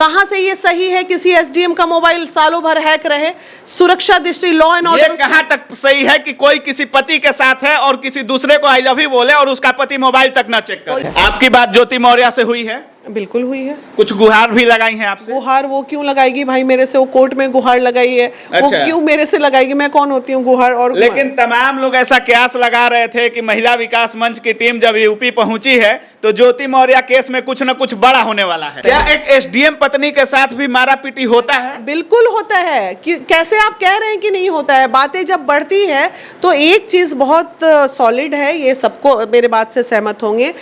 कहां से ये सही है किसी एसडीएम का मोबाइल सालों भर हैक रहे? सुरक्षा दृष्टि, लॉ एंड ये ऑर्डर कहां तक सही है कि कोई किसी पति के साथ है और किसी दूसरे को आई लव यू बोले और उसका पति मोबाइल तक ना चेक करे? आपकी बात ज्योति मौर्य से हुई है? बिल्कुल हुई है। कुछ गुहार भी लगाई हैं आपसे? गुहार वो क्यों लगाएगी भाई मेरे से? वो कोर्ट में गुहार लगाई है। वो अच्छा। क्यों मेरे से लगाएगी? मैं कौन होती हूँ गुहार? और लेकिन तमाम लोग ऐसा कयास लगा रहे थे कि महिला विकास मंच की टीम जब यूपी पहुंची है तो ज्योति मौर्य केस में कुछ न कुछ बड़ा होने वाला है। क्या एक एसडीएम पत्नी के साथ भी मारापीटी होता है? बिल्कुल होता है। कैसे आप कह रहे हैं कि नहीं होता है? बातें जब बढ़ती है तो एक चीज बहुत सॉलिड है, ये सबको मेरे बात से सहमत होंगे,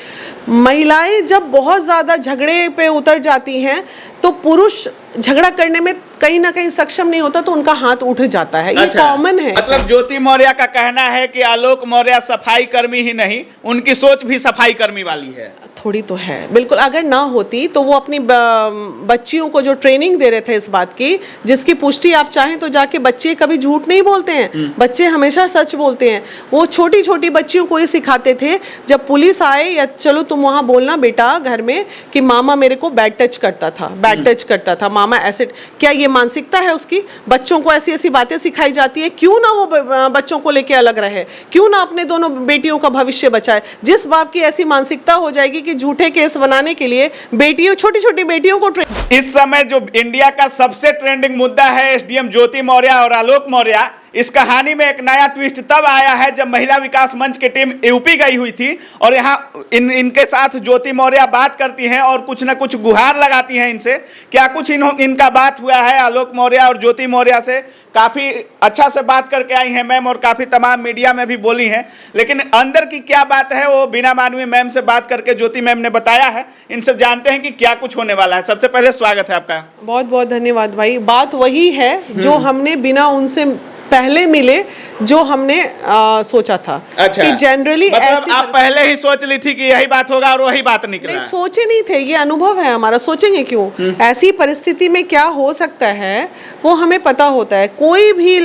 महिलाएं जब बहुत ज्यादा झगड़े पे उतर जाती हैं तो पुरुष झगड़ा करने में कहीं ना कहीं सक्षम नहीं होता तो उनका हाथ उठ जाता है। ये कॉमन है। मतलब ज्योति मौर्य का कहना है कि आलोक मौर्य सफाई कर्मी ही नहीं, उनकी सोच भी सफाई कर्मी वाली है। थोड़ी तो है, बिल्कुल। अगर ना होती तो वो अपनी बच्चियों को जो ट्रेनिंग दे रहे थे इस बात की, जिसकी पुष्टि आप चाहें तो जाके, बच्चे कभी झूठ नहीं बोलते हैं, बच्चे हमेशा सच बोलते हैं। वो छोटी छोटी बच्चियों को ये सिखाते थे, जब पुलिस आए या चलो तुम वहाँ बोलना बेटा घर में कि मामा मेरे को बैड टच करता था, बैड टच करता था, मामा ऐसे। क्या ये मानसिकता है उसकी? बच्चों को ऐसी ऐसी बातें सिखाई जाती है। क्यों ना वो बच्चों को लेके अलग रहे? क्यों ना अपने दोनों बेटियों का भविष्य बचाए? जिस बाप की ऐसी मानसिकता हो जाएगी कि झूठे केस बनाने के लिए बेटियों, छोटी छोटी बेटियों को इस समय जो इंडिया का सबसे ट्रेंडिंग मुद्दा है एसडीएम ज्योति मौर्य और आलोक मौर्य, इस कहानी में एक नया ट्विस्ट तब आया है जब महिला विकास मंच की टीम यूपी गई हुई थी और यहाँ इनके साथ ज्योति मौर्य बात करती हैं और कुछ न कुछ गुहार लगाती हैं इनसे। क्या कुछ इनका बात हुआ है? आलोक मौर्य और ज्योति मौर्य से काफी अच्छा से बात करके आई हैं मैम और काफी तमाम मीडिया में भी बोली हैं, लेकिन अंदर की क्या बात है वो बिना मानवी मैम से बात करके ज्योति मैम ने बताया है। इनसे जानते हैं कि क्या कुछ होने वाला है। सबसे पहले स्वागत है आपका। बहुत बहुत धन्यवाद भाई। बात वही है जो हमने बिना उनसे पहले मिले जो हमने सोचा था। अच्छा। कि जनरली मतलब आप पहले ही सोच ली थी कि यही बात होगा और वही बात निकला? नहीं, सोचे नहीं थे, ये अनुभव है हमारा। सोचेंगे क्यों? ऐसी परिस्थिति में क्या हो सकता है वो हमें पता होता है। कोई भी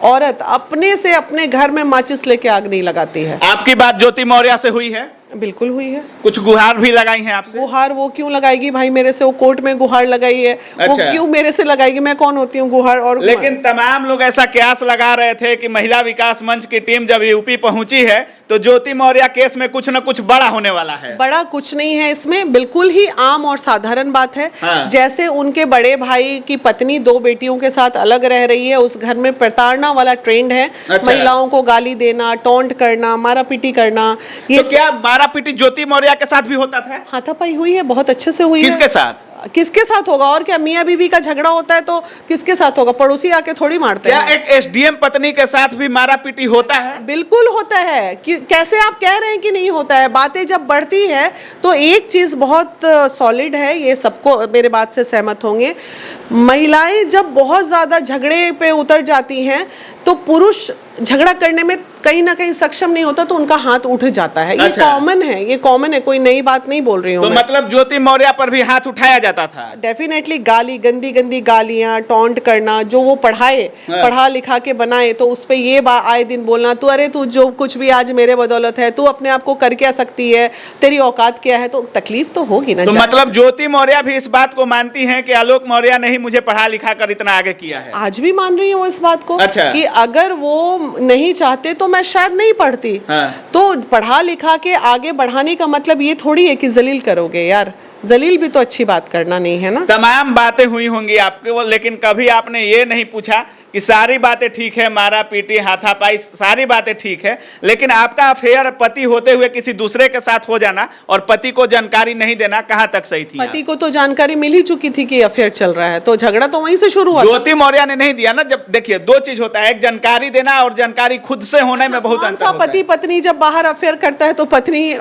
औरत अपने से अपने घर में माचिस लेके आग नहीं लगाती है। आपकी बात ज्योति मौर्य से हुई है? बिल्कुल हुई है। कुछ गुहार भी लगाई हैं आपसे? गुहार वो क्यों लगाएगी भाई मेरे से? वो कोर्ट में गुहार लगाई है। अच्छा। वो क्यों मेरे से लगाएगी? मैं कौन होती हूँ गुहार? और लेकिन तमाम लोग ऐसा कयास लगा रहे थे कि महिला विकास मंच की टीम जब यूपी पहुंची है तो ज्योति मौर्य केस में कुछ न कुछ बड़ा होने वाला है। बड़ा कुछ नहीं है इसमें, बिल्कुल ही आम और साधारण बात है। हाँ। जैसे उनके बड़े भाई की पत्नी 2 बेटियों के साथ अलग रह रही है, उस घर में प्रताड़ना वाला ट्रेंड है। अच्छा। महिलाओं को गाली देना, टॉन्ट करना, मारापीटी करना। ये तो क्या मारापीटी ज्योति मौर्य के साथ भी होता था? हाथापाई हुई है, बहुत अच्छे से हुई है। किसके साथ? किसके साथ होगा? और क्या, मियाँ बीवी का झगड़ा होता है तो किसके साथ होगा? पड़ोसी आके थोड़ी मारते क्या हैं। एक एसडीएम पत्नी के साथ भी मारापीटी होता है? बिल्कुल होता है। कैसे आप कह रहे हैं कि नहीं होता है? बातें जब बढ़ती है तो एक चीज बहुत सॉलिड है, ये सबको मेरे बात से सहमत होंगे, महिलाएं जब बहुत ज्यादा झगड़े पे उतर जाती हैं तो पुरुष झगड़ा करने में कहीं ना कहीं सक्षम नहीं होता तो उनका हाथ उठ जाता है। ये कॉमन है, ये कॉमन है, कोई नई बात नहीं बोल रही हूँ। तो मतलब ज्योति मौर्य पर भी हाथ उठाया जाता था? डेफिनेटली गाली, गंदी गंदी गालियां, टॉन्ट करना, जो वो पढ़ा लिखा के बनाए तो उस पे ये आए दिन बोलना, तू अरे तू जो कुछ भी आज मेरे बदौलत है, तू अपने आप को कर क्या सकती है, तेरी औकात क्या है? तो तकलीफ तो होगी ना। तो मतलब ज्योति मौर्य भी इस बात को मानती हैं कि आलोक मौर्य ने ही मुझे पढ़ा लिखा कर इतना आगे किया है? आज भी मान रही हूँ इस बात को। अच्छा। कि अगर वो नहीं चाहते तो मैं शायद नहीं पढ़ती। हाँ। तो पढ़ा लिखा के आगे बढ़ाने का मतलब ये थोड़ी है कि जलील करोगे। यार जलील भी तो अच्छी बात करना नहीं है ना। तमाम बातें हुई होंगी आपके, लेकिन कभी आपने ये नहीं पूछा कि सारी बातें ठीक है, मारा पीटी, हाथापाई, सारी बातें ठीक है, लेकिन आपका अफेयर पति होते हुए किसी दूसरे के साथ हो जाना और पति को जानकारी नहीं देना कहाँ तक सही थी? पति को तो जानकारी मिल ही चुकी थी कि अफेयर चल रहा है, तो झगड़ा तो वहीं से शुरू हुआ। ज्योति मौर्य ने नहीं दिया ना। जब देखिए, 2 चीज होता है, एक जानकारी देना और जानकारी खुद से होने में बहुत अंतर होता है। पति पत्नी जब बाहर अफेयर करता है तो पत्नी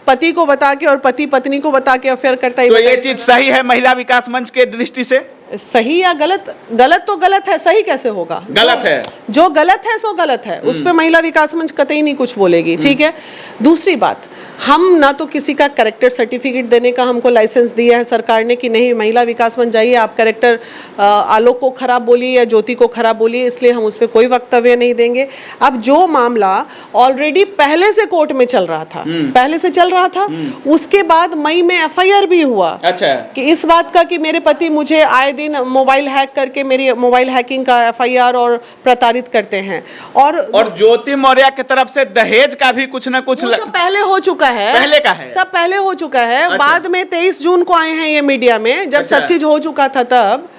पति को बता के और पति पत्नी को बता के अफेयर करता है। तो ये चीज सही है महिला विकास मंच के दृष्टि से? सही या गलत? गलत तो गलत है, सही कैसे होगा? गलत है। जो गलत है सो गलत है, उस पे महिला विकास मंच कतई नहीं कुछ बोलेगी। ठीक है। दूसरी बात, हम ना तो किसी का कैरेक्टर सर्टिफिकेट देने का हमको लाइसेंस दिया है सरकार ने कि नहीं महिला विकास मंच जाइए आप कैरेक्टर आलोक को खराब बोलिए या ज्योति को खराब बोलिए, इसलिए हम उस पर कोई वक्तव्य नहीं देंगे। अब जो मामला ऑलरेडी पहले से कोर्ट में चल रहा था, पहले से चल रहा था, उसके बाद मई में एफआईआर भी हुआ। अच्छा, कि इस बात का कि मेरे पति मुझे आए दिन मोबाइल हैक करके मेरी मोबाइल हैकिंग का एफआईआर और प्रताड़ित करते हैं। और ज्योति मौर्य की तरफ से दहेज का भी कुछ ना कुछ वो सब पहले हो चुका है, पहले का है, सब पहले हो चुका है। अच्छा। बाद में 23 जून को आए हैं ये मीडिया में, जब अच्छा। सब चीज हो चुका था तब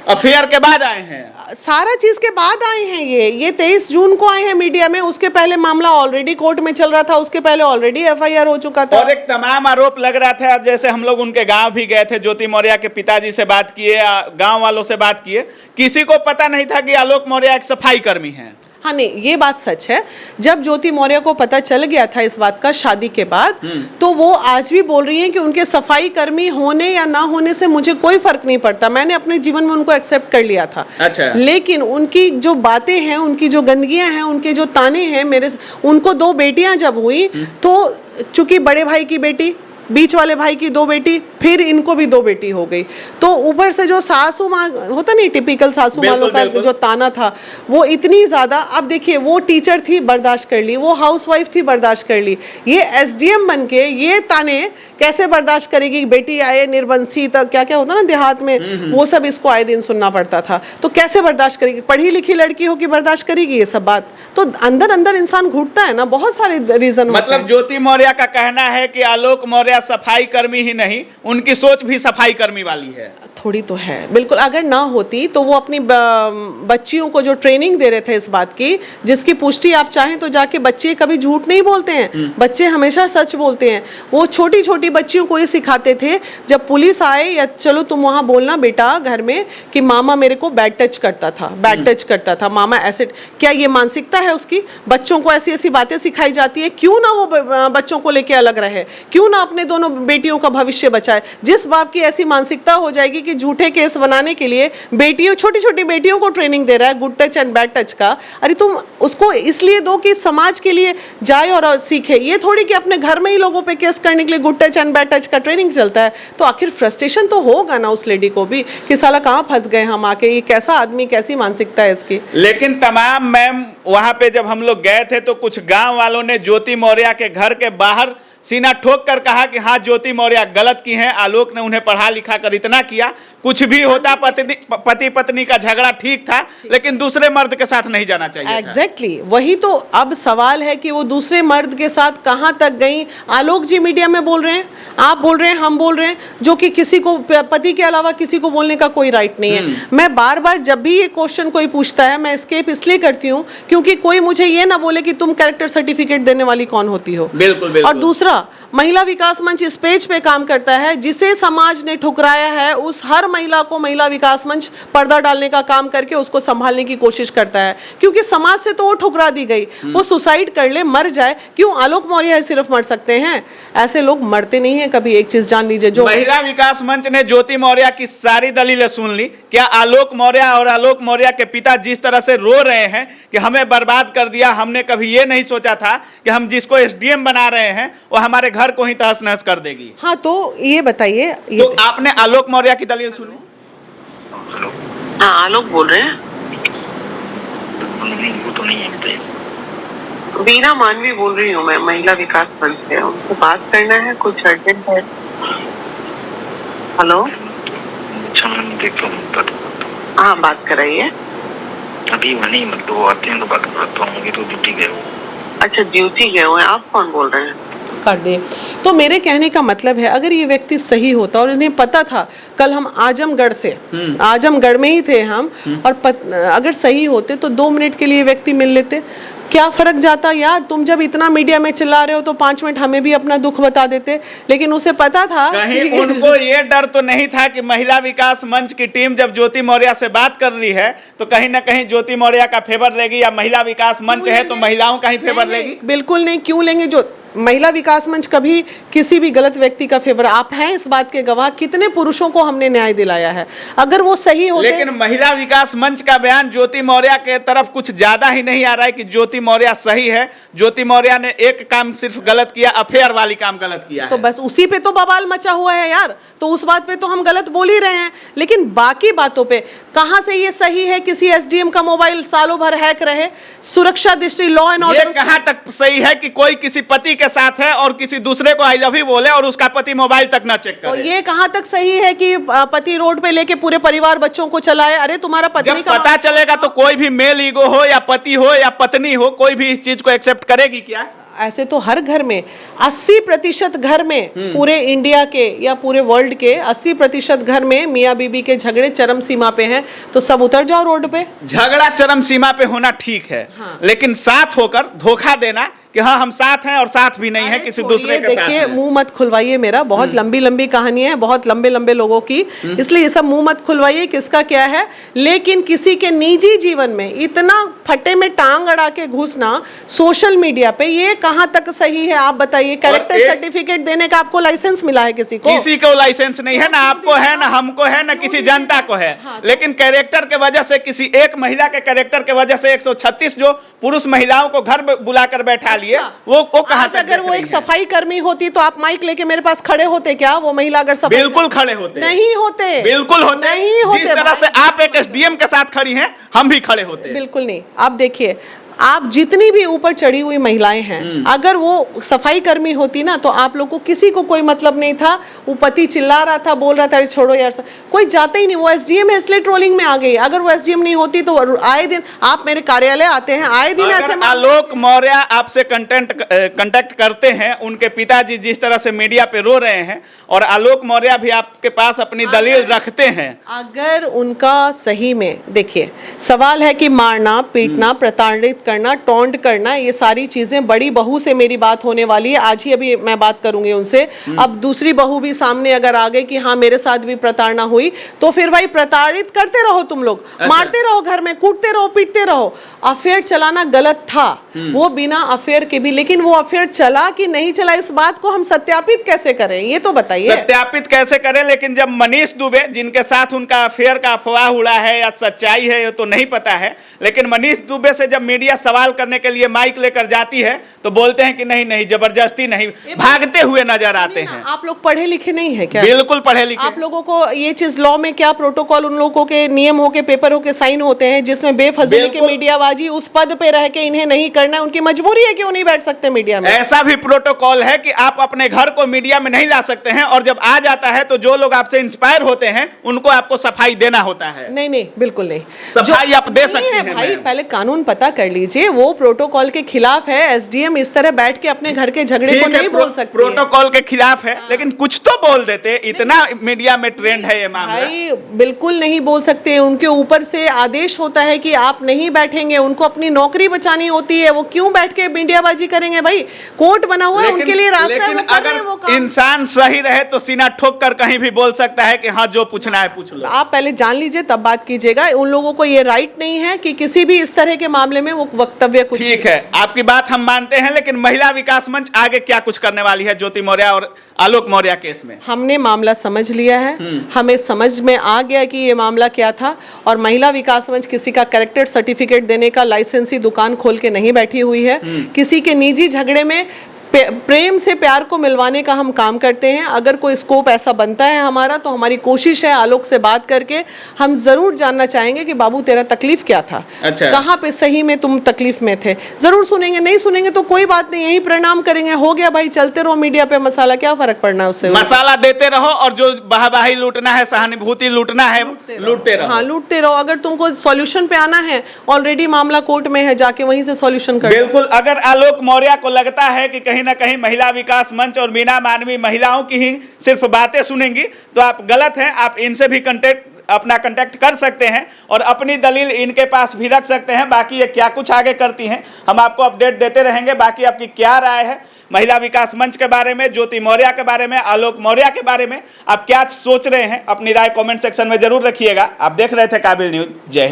अफेयर के बाद आए हैं, सारा चीज के बाद आए हैं ये 23 जून को आए हैं मीडिया में। उसके पहले मामला ऑलरेडी कोर्ट में चल रहा था, उसके पहले ऑलरेडी एफआईआर हो चुका था। और एक तमाम आरोप लग रहा था। जैसे हम लोग उनके गांव भी गए थे, ज्योति मौर्य के पिताजी से बात किए, गांव वालों से बात किए, किसी को पता नहीं था कि आलोक मौर्य एक सफाई कर्मी हैं। हाँ नहीं, ये बात सच है। जब ज्योति मौर्य को पता चल गया था इस बात का शादी के बाद, तो वो आज भी बोल रही हैं कि उनके सफाई कर्मी होने या ना होने से मुझे कोई फर्क नहीं पड़ता, मैंने अपने जीवन में उनको एक्सेप्ट कर लिया था। अच्छा। लेकिन उनकी जो बातें हैं, उनकी जो गंदगियां हैं, उनके जो ताने हैं उनको 2 बेटियां जब हुई, तो चूंकि बड़े भाई की बेटी, बीच वाले भाई की 2 बेटी, फिर इनको भी 2 बेटी हो गई, तो ऊपर से जो सासू माँ होता नहीं, टिपिकल सासू माँ का जो ताना था वो इतनी ज्यादा। अब देखिए, वो टीचर थी बर्दाश्त कर ली, वो हाउसवाइफ थी बर्दाश्त कर ली, ये एसडीएम बन के ये ताने कैसे बर्दाश्त करेगी? बेटी आए निर्बंसी तक, क्या क्या होता ना देहात में, वो सब इसको आए दिन सुनना पड़ता था, तो कैसे बर्दाश्त करेगी? पढ़ी लिखी लड़की हो कि बर्दाश्त करेगी ये सब बात? तो अंदर अंदर इंसान घुटता है ना, बहुत सारे रीजन। मतलब ज्योति मौर्य का कहना है कि आलोक मौर्य सफाई कर्मी ही नहीं, उनकी सोच भी सफाई कर्मी वाली है। थोड़ी तो है, बिल्कुल। अगर ना होती तो वो अपनी बच्चियों को जो ट्रेनिंग दे रहे थे इस बात की, जिसकी पुष्टि आप चाहें तो जाके, बच्चे कभी झूठ नहीं बोलते हैं, बच्चे हमेशा सच बोलते हैं। वो छोटी छोटी बच्चियों को ये सिखाते थे, जब पुलिस आए या चलो तुम वहाँ बोलना बेटा घर में कि मामा मेरे को बैड टच करता था, बैड टच करता था, मामा ऐसे। क्या ये मानसिकता है उसकी? बच्चों को ऐसी ऐसी बातें सिखाई जाती है, क्यों ना वो बच्चों को लेके अलग रहे, क्यों ना अपने दोनों बेटियों का भविष्य बचाए? जिस बाप की ऐसी मानसिकता हो जाएगी कि झूठे केस बनाने के लिए बेटियों, छोटी छोटी बेटियों को ट्रेनिंग दे रहा है good touch and bad touch का, अरे तुम उसको इसलिए दो कि समाज के लिए जाए और सीखे, ये थोड़ी कि अपने घर में ही लोगों पे केस करने के लिए good touch and bad touch का ट्रेनिंग चलता है। तो आखिर फ्रस्ट्रेशन तो होगा ना उस लेडी को भी कि साला कहाँ फंस गए हम आके, ये कैसा आदमी, कैसी मानसिकता है इसकी। लेकिन तमाम मैम वहां पे जब हम लोग गए थे तो कुछ गांव वालों ने ज्योति मौर्य के घर के बाहर सीना ठोक कर कहा कि हाँ ज्योति मौर्य गलत की हैं, आलोक ने उन्हें पढ़ा लिखा कर इतना किया, कुछ भी होता पति पत्नी का झगड़ा ठीक था, लेकिन दूसरे मर्द के साथ नहीं जाना चाहिए। एग्जैक्टली वही तो अब सवाल है कि वो दूसरे मर्द के साथ कहाँ तक गई। आलोक जी मीडिया में बोल रहे हैं, आप बोल रहे हैं, हम बोल रहे हैं, जो कि किसी को पति के अलावा किसी को बोलने का कोई राइट नहीं है। मैं बार बार जब भी ये क्वेश्चन कोई पूछता है, मैं एस्केप इसलिए करती हूँ क्योंकि कोई मुझे ये ना बोले कि तुम कैरेक्टर सर्टिफिकेट देने वाली कौन होती हो। बिल्कुल, बिल्कुल। और दूसरा, महिला विकास मंच इस पेज पे काम करता है, जिसे समाज ने ठुकराया है उस हर महिला को महिला विकास मंच पर्दा डालने का काम करके उसको संभालने की कोशिश करता है, क्योंकि समाज से तो वो ठुकरा दी गई, वो सुसाइड कर ले, मर जाए। क्यों आलोक मौर्य सिर्फ मर सकते हैं? ऐसे लोग मरते नहीं हैं कभी। एक चीज जान लीजिए, जो महिला विकास मंच ने ज्योति मौर्य की सारी दलीलें सुन ली। क्या आलोक मौर्य और आलोक मौर्य के पिता जिस तरह से रो रहे हैं कि हमें बर्बाद कर दिया, हमने कभी ये नहीं सोचा था कि हम जिसको एसडीएम बना रहे हैं वो हमारे घर को ही तहस नहस कर देगी। हाँ, तो ये बताइए, तो आपने आलोक मौर्य की दलील सुनी? हेलो, हाँ आलोक बोल रहे हैं। नहीं वो तो नहीं है, बताइए। बीना मानवी बोल रही हूँ मैं, महिला विकास मंच से। उनको बात करना है, कुछ अर्जेंट है। हेलो, अच्छा मैम देखता हूँ। हाँ बात कराइए। अभी वो नहीं, मतलब वो आते हैं तो बात करता हूँ, तो ड्यूटी गए हो। अच्छा ड्यूटी गए हुए हैं, आप कौन बोल रहे हैं? कर दे। तो मेरे कहने का मतलब है, अगर ये व्यक्ति सही होता और इन्हें पता था, कल हम आजमगढ़ से, आजमगढ़ में ही थे हम, और अगर सही होते तो 2 मिनट के लिए व्यक्ति मिल लेते, क्या फर्क जाता यार? तुम जब इतना मीडिया में चिल्ला रहे हो तो 5 मिनट हमें भी अपना दुख बता देते। लेकिन उसे पता था, कहीं उनको ये डर तो नहीं था कि महिला विकास मंच की टीम जब ज्योति मौर्य से बात कर रही है तो कहीं ना कहीं ज्योति मौर्य का फेवर लेगी, या महिला विकास मंच है तो महिलाओं का ही फेवर लेगी? बिल्कुल नहीं। क्यों लेंगे? जो महिला विकास मंच कभी किसी भी गलत व्यक्ति का फेवर, आप हैं इस बात के गवाह, कितने पुरुषों को हमने न्याय दिलाया है। अगर वो सही होते, लेकिन महिला विकास मंच का बयान ज्योति मौर्य के तरफ कुछ ज्यादा ही नहीं आ रहा है कि ज्योति मौर्य सही है। ज्योति मौर्य ने एक काम सिर्फ गलत किया, अफेयर वाली काम गलत किया तो है। बस उसी पे तो बवाल मचा हुआ है यार, तो उस बात पे तो हम गलत बोल ही रहे हैं। लेकिन बाकी बातों पे कहां से ये सही है किसी एसडीएम का मोबाइल सालों भर हैक रहे? सुरक्षा दृष्टि, लॉ एंड ये ऑर्डर कहां तक सही है कि कोई किसी पति के साथ है और किसी दूसरे को आई लव यू बोले और उसका पति मोबाइल तक ना चेक तो करे? ये कहां तक सही है कि पति रोड पे लेके पूरे परिवार बच्चों को चलाए? अरे तुम्हारा पत्नी जब का पता चलेगा तो कोई भी मेल ईगो हो या पति हो या पत्नी हो, कोई भी इस चीज को एक्सेप्ट करेगी क्या? ऐसे तो हर घर में 80% घर में, पूरे इंडिया के या पूरे वर्ल्ड के 80% घर में मियाँ बीबी के झगड़े चरम सीमा पे हैं। तो सब उतर जाओ रोड पे। झगड़ा चरम सीमा पे होना ठीक है, हाँ। लेकिन साथ होकर धोखा देना कि हाँ हम साथ हैं और साथ भी नहीं है अरे किसी छोड़िए, दूसरे के साथ देखिए हैं। मुंह मत खुलवाइए मेरा, बहुत लंबी लंबी कहानी है, बहुत लंबे लंबे लोगों की, इसलिए ये सब मुंह मत खुलवाइए किसका क्या है। लेकिन किसी के निजी जीवन में इतना फटे में टांग अड़ा के घुसना सोशल मीडिया पे, ये कहां तक सही है आप बताइए? कैरेक्टर सर्टिफिकेट देने का आपको लाइसेंस मिला है किसी को? किसी को लाइसेंस नहीं है, ना आपको है, ना हमको है, ना किसी जनता को है। लेकिन कैरेक्टर के वजह से, किसी एक महिला के कैरेक्टर के वजह से 136 जो पुरुष महिलाओं को घर बुलाकर बैठा लिए, वो कहां आज अगर वो एक सफाई कर्मी होती तो आप माइक लेके मेरे पास खड़े होते क्या? वो महिला अगर सफाई, बिल्कुल खड़े होते, नहीं होते, बिल्कुल होते, नहीं होते। जिस तरह से आप एक एसडीएम के साथ खड़ी हैं, हम भी खड़े होते। बिल्कुल नहीं। आप देखिए, आप जितनी भी ऊपर चढ़ी हुई महिलाएं हैं, अगर वो सफाई कर्मी होती ना तो आप लोग को किसी को कोई मतलब नहीं था। वो पति चिल्ला रहा था, बोल रहा था, अरे छोड़ो यार, कोई जाता ही नहीं। वो एसडीएम है इसलिए ट्रोलिंग में आ गई। अगर वो एसडीएम नहीं होती तो आए दिन आप मेरे कार्यालय आते हैं, आए दिन ऐसे आलोक मौर्य आपसे कांटेक्ट करते हैं, उनके पिताजी जिस तरह से मीडिया पे रो रहे हैं, और आलोक मौर्य भी आपके पास अपनी दलील रखते हैं, अगर उनका सही में, देखिए सवाल है कि मारना, पीटना, प्रताड़ित करना, टॉन्ट करना, ये सारी चीजें, बड़ी बहू से मेरी बात होने वाली है, आज ही अभी मैं बात करूंगी उनसे। अब दूसरी बहू भी सामने अगर आ गई कि हाँ मेरे साथ भी प्रताड़ना हुई, तो फिर भाई प्रताड़ित करते रहो तुम लोग, मारते रहो, घर में कूटते रहो, पीटते रहो। अफेयर चलाना गलत था, वो बिना अफेयर के भी, लेकिन वो अफेयर चला कि नहीं चला, इस बात को हम सत्यापित कैसे करें, ये तो बताइए। सत्यापित कैसे करें? लेकिन जब मनीष दुबे, जिनके साथ उनका अफेयर का अफवाह उड़ा है या सच्चाई है ये तो नहीं पता है, लेकिन मनीष दुबे से जब मीडिया सवाल करने के लिए माइक लेकर जाती है तो बोलते हैं कि नहीं नहीं, जबरदस्ती नहीं, भागते हुए नजर आते हैं। आप लोग पढ़े लिखे नहीं है क्या? बिल्कुल पढ़े लिखे। आप लोगों को ये चीज, लॉ में क्या प्रोटोकॉल, उन लोगों के नियम हो के, पेपर हो के साइन होते हैं, जिसमें बेफजूली के मीडियाबाजी, उस पद पे रह के इन्हें नहीं करना है, उनकी मजबूरी है कि वो नहीं बैठ सकते मीडिया में। ऐसा भी प्रोटोकॉल है कि आप अपने घर को मीडिया में नहीं ला सकते हैं, और जब आ जाता है तो जो लोग आपसे इंस्पायर होते हैं उनको आपको सफाई देना होता है। नहीं नहीं, बिल्कुल नहीं, सफाई आप दे सकते हैं भाई। मैम। पहले कानून पता कर लीजिए, वो प्रोटोकॉल के खिलाफ है। एसडीएम इस तरह बैठ के अपने घर के झगड़े को नहीं बोल सकते। प्रोटोकॉल के खिलाफ है, लेकिन कुछ तो बोल देते। इतना मीडिया में ट्रेंड है ये मामला। भाई बिल्कुल नहीं बोल सकते, उनके ऊपर से आदेश होता है कि आप नहीं बैठेंगे, उनको अपनी नौकरी बचानी होती है। वो क्यों बैठ के मीडियाबाजी करेंगे? भाई कोर्ट बना हुआ है, उनके लिए रास्ता है, वो कर रहे हैं वो काम। इंसान सही रहे तो सीना ठोक कर कहीं भी बोल सकता है कि हाँ जो पूछना है पूछ लो। आप पहले जान लीजिए तब बात कीजिएगा। उन लोगों को ये राइट नहीं है कि किसी भी इस तरह के मामले में वो वक्तव्य कुछ। ठीक है, आपकी बात हम मानते हैं, लेकिन महिला विकास मंच आगे क्या कुछ करने वाली है ज्योति मौर्य और आलोक मौर्य केस में? हमने मामला समझ लिया है, हमें समझ में आ गया कि ये मामला क्या था, और महिला विकास मंच किसी का कैरेक्टर सर्टिफिकेट देने का लाइसेंसी दुकान खोल के नहीं बैठी हुई है। किसी के निजी झगड़े में प्रेम से प्यार को मिलवाने का हम काम करते हैं। अगर कोई स्कोप ऐसा बनता है हमारा, तो हमारी कोशिश है आलोक से बात करके हम जरूर जानना चाहेंगे कि बाबू तेरा तकलीफ क्या था, अच्छा। कहाँ पे सही में तुम तकलीफ में थे। जरूर सुनेंगे, नहीं सुनेंगे तो कोई बात नहीं, यही प्रणाम करेंगे, हो गया भाई, चलते रहो मीडिया पे मसाला, क्या फर्क पड़ना है उससे। मसाला देते रहो, और जो वाहवाही लूटना है, सहानुभूति लूटना है, लूटते रहो। हाँ, लूटते रहो। अगर तुमको सॉल्यूशन पे आना है, ऑलरेडी मामला कोर्ट में है, जाके वहीं से सॉल्यूशन कर। बिल्कुल। अगर आलोक मौर्य को लगता है कि कहीं ना कहीं महिला विकास मंच और मीना मानवी महिलाओं की ही सिर्फ बातें सुनेंगी, तो आप गलत हैं। आप इनसे भी अपना कांटेक्ट कर सकते हैं और अपनी दलील इनके पास भी रख सकते हैं। बाकी ये क्या कुछ आगे करती हैं हम आपको अपडेट देते रहेंगे। बाकी आपकी क्या राय है महिला विकास मंच के बारे में, ज्योति मौर्य के बारे में, आलोक मौर्य के बारे में, आप क्या सोच रहे हैं? अपनी राय कमेंट सेक्शन में जरूर रखिएगा। आप देख रहे थे काबिल न्यूज। जय हिंद।